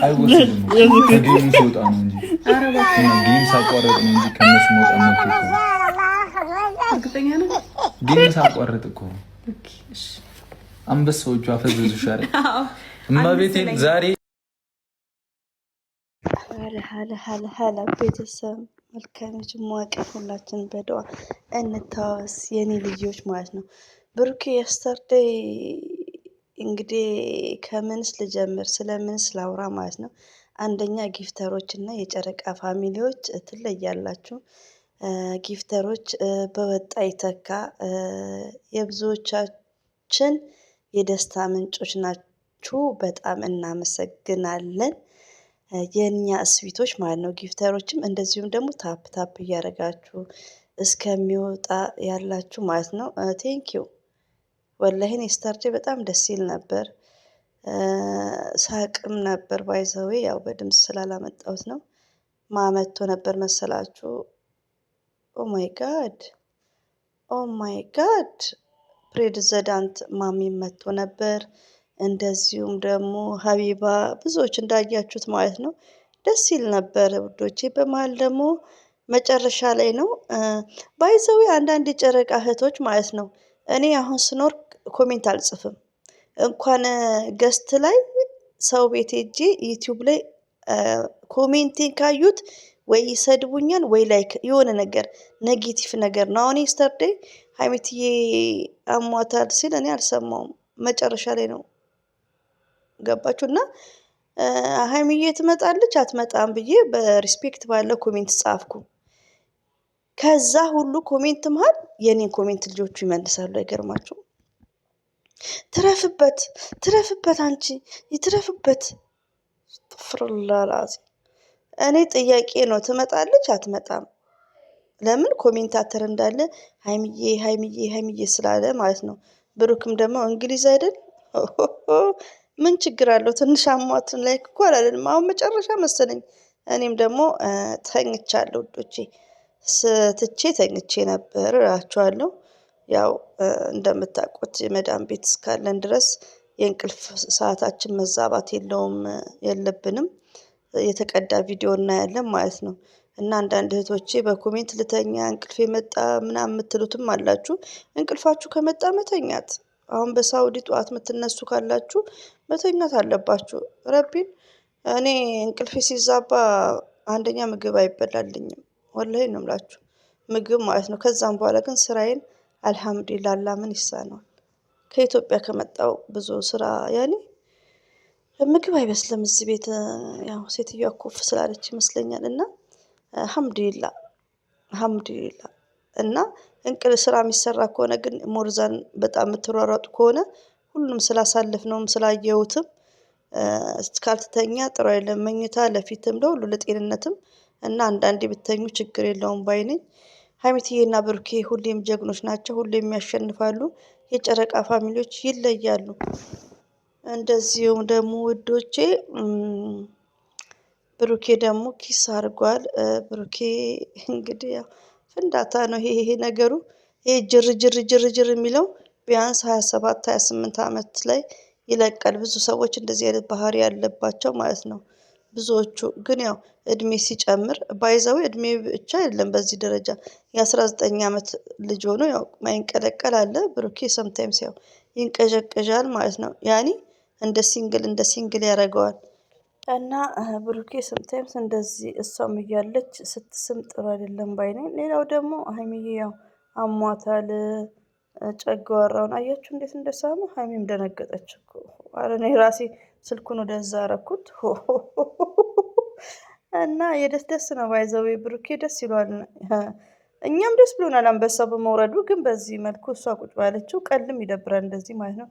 አይወሰድም ከጌሙ ሲወጣ ነው እንጂ ጌም ሳቋረጥ ነው እንጂ ከነሱ መውጣት መብት እኮ ጌም ሳቋረጥ እኮ አንበሳዎቹ አፈዘዙሽ አይደል? እመቤቴን ዛሬ ሀለ ቤተሰብ መልካም ጅማቄ ሁላችን በደዋ እንታወስ የኔ ልጆች ማለት ነው። ብሩኬ የስተርዴይ እንግዲህ ከምንስ ልጀምር ስለምንስ ላውራ ማለት ነው። አንደኛ ጊፍተሮች እና የጨረቃ ፋሚሊዎች ትለያላችሁ። ጊፍተሮች በወጣ ይተካ የብዙዎቻችን የደስታ ምንጮች ናችሁ። በጣም እናመሰግናለን የኛ እስዊቶች ማለት ነው። ጊፍተሮችም እንደዚሁም ደግሞ ታፕ ታፕ እያደረጋችሁ እስከሚወጣ ያላችሁ ማለት ነው። ቴንኪው ወላሂን የስታርዴ በጣም ደስ ይል ነበር። ሳቅም ነበር ባይዘዌ ያው በድምፅ ስላላመጣሁት ነው። ማመቶ ነበር መሰላችሁ። ኦማይ ጋድ ኦማይ ጋድ ፕሬዝዳንት ማሚ መቶ ነበር። እንደዚሁም ደግሞ ሀቢባ ብዙዎች እንዳያችሁት ማለት ነው። ደስ ይል ነበር ውዶቼ። በመሀል ደግሞ መጨረሻ ላይ ነው ባይዘዌ አንዳንድ የጨረቃ እህቶች ማለት ነው። እኔ አሁን ስኖር ኮሜንት አልጽፍም እንኳን ገስት ላይ ሰው ቤት ሄጄ ዩቲዩብ ላይ ኮሜንቴን ካዩት ወይ ይሰድቡኛል ወይ ላይክ የሆነ ነገር ኔጌቲቭ ነገር ነው። አሁን የስተርዴይ ሀይሚትዬ አሟታል ሲል እኔ አልሰማውም መጨረሻ ላይ ነው ገባችሁ። እና ሀይሚዬ ትመጣለች አትመጣም ብዬ በሪስፔክት ባለው ኮሜንት ጻፍኩ። ከዛ ሁሉ ኮሜንት መሃል የኔን ኮሜንት ልጆቹ ይመልሳሉ። አይገርማችሁም? ትረፍበት ትረፍበት አንቺ ይትረፍበት ፍርላላዚ እኔ ጥያቄ ነው ትመጣለች አትመጣም? ለምን ኮሜንታተር እንዳለ ሀይሚዬ ሀይሚዬ ሀይሚዬ ስላለ ማለት ነው። ብሩክም ደግሞ እንግሊዝ አይደል ምን ችግር አለው? ትንሽ አሟትን ላይ እኮ አላለንም። አሁን መጨረሻ መሰለኝ። እኔም ደግሞ ተኝቻለሁ ውዶቼ። ስትቼ ተኝቼ ነበር እላችኋለሁ። ያው እንደምታውቁት የመዳን ቤት እስካለን ድረስ የእንቅልፍ ሰዓታችን መዛባት የለብንም። የተቀዳ ቪዲዮ እናያለን ማለት ነው። እና አንዳንድ እህቶቼ በኮሜንት ልተኛ እንቅልፍ የመጣ ምናምን የምትሉትም አላችሁ። እንቅልፋችሁ ከመጣ መተኛት። አሁን በሳውዲ ጠዋት የምትነሱ ካላችሁ መተኛት አለባችሁ። ረቢን እኔ እንቅልፌ ሲዛባ አንደኛ ምግብ አይበላልኝም። ወላሂ ነው የምላችሁ ምግብ ማለት ነው። ከዛም በኋላ ግን ስራዬን አልሐምዱሊላህ አላህ ምን ይሳነዋል። ከኢትዮጵያ ከመጣው ብዙ ስራ ያኔ ምግብ አይበስልም እዚህ ቤት ያው ሴትዮዋ ኮፍ ስላለች ይመስለኛል። እና አልሐምዱሊላህ አልሐምዱሊላህ እና እንቅልፍ ስራ የሚሰራ ከሆነ ግን ሞርዛን በጣም የምትሯሯጡ ከሆነ ሁሉም ስላሳለፍነውም ስላየሁትም ካልተተኛ ጥሩ አይደለም። መኝታ ለፊትም ለሁሉ ለጤንነትም እና አንዳንዴ ብተኙ ችግር የለውም ባይ ነኝ። ሀይሚትዬና ብሩኬ ሁሌም ጀግኖች ናቸው። ሁሌም ያሸንፋሉ። የጨረቃ ፋሚሊዎች ይለያሉ። እንደዚሁም ደግሞ ውዶቼ ብሩኬ ደግሞ ኪስ አድርጓል። ብሩኬ እንግዲህ ያው ፍንዳታ ነው ይሄ ነገሩ። ይሄ ጅር ጅር ጅር ጅር የሚለው ቢያንስ 27 28 ዓመት ላይ ይለቃል። ብዙ ሰዎች እንደዚህ አይነት ባህሪ ያለባቸው ማለት ነው። ብዙዎቹ ግን ያው እድሜ ሲጨምር ባይዘው እድሜ ብቻ አይደለም በዚህ ደረጃ የ19 ዓመት ልጅ ሆኖ ያው ማይንቀለቀል አለ። ብሩኬ ሰምታይምስ ያው ይንቀዠቀዣል ማለት ነው። ያኔ እንደ ሲንግል ያደርገዋል። እና ብሩኬ ሰምታይምስ እንደዚህ እሷም እያለች ስትስም ጥሩ አይደለም ባይ ነኝ። ሌላው ደግሞ ሀይሚዬ ያው አሟታል። ጨጓራውን አያችሁ እንዴት እንደሳሙ። ሀይሚም ደነገጠች እኮ። ኧረ እኔ ራሴ ስልኩን ወደዛ አረኩት። እና የደስ ነው ባይዘዌ ብሩኬ ደስ ይሏል። እኛም ደስ ብሎናል አንበሳው በመውረዱ። ግን በዚህ መልኩ እሷ ቁጭ ባለችው ቀልም ይደብራል እንደዚህ ማለት ነው።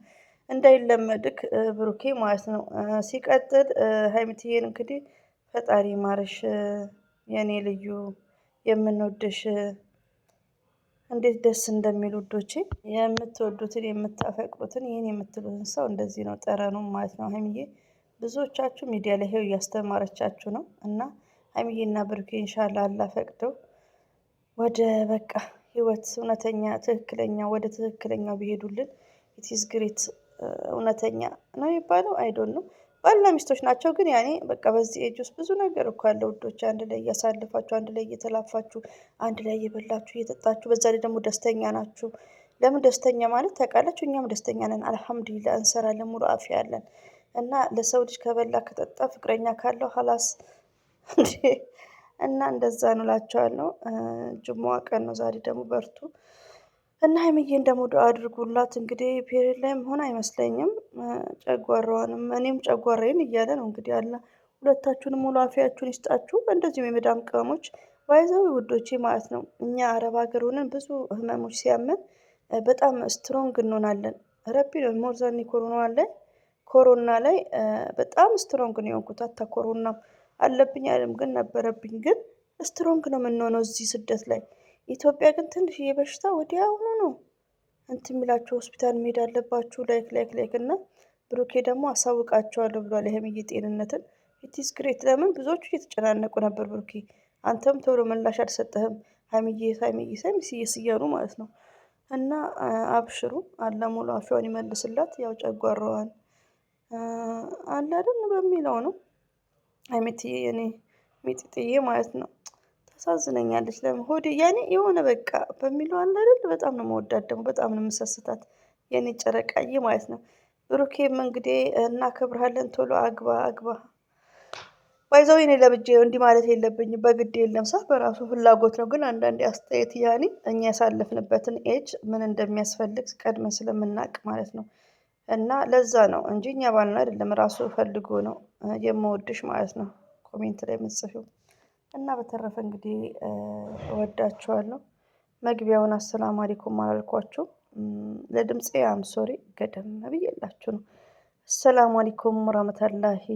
እንዳይለመድክ ብሩኬ ማለት ነው። ሲቀጥል ሀይሚትዬን እንግዲህ ፈጣሪ ማርሽ የኔ ልዩ የምንወድሽ እንዴት ደስ እንደሚል ውዶቼ። የምትወዱትን የምታፈቅሩትን ይህን የምትሉትን ሰው እንደዚህ ነው ጠረኑ ማለት ነው። ሀይሚዬ ብዙዎቻችሁ ሚዲያ ላይ ይኸው እያስተማረቻችሁ ነው። እና ሀይሚዬና ብሩኬ ኢንሻአላህ አላህ ፈቅደው ወደ በቃ ህይወት እውነተኛ ትክክለኛ ወደ ትክክለኛው ቢሄዱልን ኢትስ ግሬት እውነተኛ ነው የሚባለው አይዶን ነው። ባልና ሚስቶች ናቸው ግን ያኔ በቃ በዚህ ኤጅ ውስጥ ብዙ ነገር እኮ አለ ውዶች። አንድ ላይ እያሳልፋችሁ፣ አንድ ላይ እየተላፋችሁ፣ አንድ ላይ እየበላችሁ እየጠጣችሁ፣ በዛ ላይ ደግሞ ደስተኛ ናችሁ። ለምን ደስተኛ ማለት ታውቃላችሁ? እኛም ደስተኛ ነን፣ አልሐምዱሊላህ እንሰራለን፣ ሙሉ አፊያ አለን። እና ለሰው ልጅ ከበላ ከጠጣ ፍቅረኛ ካለው ሀላስ እና እንደዛ ነው እላቸዋለሁ። ጅሙዓ ቀን ነው ዛሬ ደግሞ በርቱ። እና ሀይሚዬን ደግሞ ዱአ አድርጉላት። እንግዲህ ፔሬድ ላይ መሆን አይመስለኝም። ጨጓራዋንም እኔም ጨጓራዬን እያለ ነው እንግዲህ አለ። ሁለታችሁንም ሙሉ አፊያችሁን ይስጣችሁ። እንደዚሁም የመዳም ቅመሞች ባይዘው ውዶቼ ማለት ነው። እኛ አረብ ሀገር ሆነን ብዙ ህመሞች ሲያመን በጣም ስትሮንግ እንሆናለን። ረቢ ነው ሞርዛኒ ኮሮና ላይ በጣም ስትሮንግ ነው የሆንኩት። አታ ኮሮና አለብኝ አይደለም ግን ነበረብኝ፣ ግን ስትሮንግ ነው የምንሆነው እዚህ ስደት ላይ። ኢትዮጵያ ግን ትንሽ የበሽታ ወዲያውኑ ነው እንትን የሚላቸው ሆስፒታል መሄድ አለባችሁ። ላይክ እና ብሩኬ ደግሞ አሳውቃቸዋለሁ ብሏል የሀይሚዬ ጤንነትን። ኢትስ ግሬት። ለምን ብዙዎቹ እየተጨናነቁ ነበር። ብሩኬ አንተም ቶሎ ምላሽ አልሰጠህም፣ ሀይሚዬ እያሉ ማለት ነው። እና አብሽሩ፣ አለ ሙሉ አፊያውን ይመልስላት። ያው ጨጓራዋን አለ አይደል በሚለው ነው ሀይሚትዬ የኔ ሚጢጥዬ ማለት ነው። ታሳዝነኛለች። ለምን ሆዴ ያኔ የሆነ በቃ በሚለው አለ አይደል። በጣም ነው መወዳት፣ ደግሞ በጣም ነው የምሰስታት የኔ ጨረቃዬ ማለት ነው። ብሩኬም እንግዲህ እናከብርሃለን፣ ቶሎ አግባ አግባ። ባይዘው እኔ ለብጄ እንዲህ ማለት የለብኝም በግድ የለም ሳ በራሱ ፍላጎት ነው። ግን አንዳንዴ አስተያየት ያኔ እኛ ያሳለፍንበትን ኤጅ ምን እንደሚያስፈልግ ቀድመን ስለምናውቅ ማለት ነው። እና ለዛ ነው እንጂ እኛ ባልን አይደለም፣ ራሱ ፈልጎ ነው የምወድሽ ማለት ነው ኮሜንት ላይ የምትጽፊው። እና በተረፈ እንግዲህ እወዳችኋለሁ። መግቢያውን አሰላሙ አለይኩም አላልኳችሁ። ለድምፄ አም ሶሪ ገደም ብዬላችሁ ነው። አሰላሙ አለይኩም ወራህመቱላሂ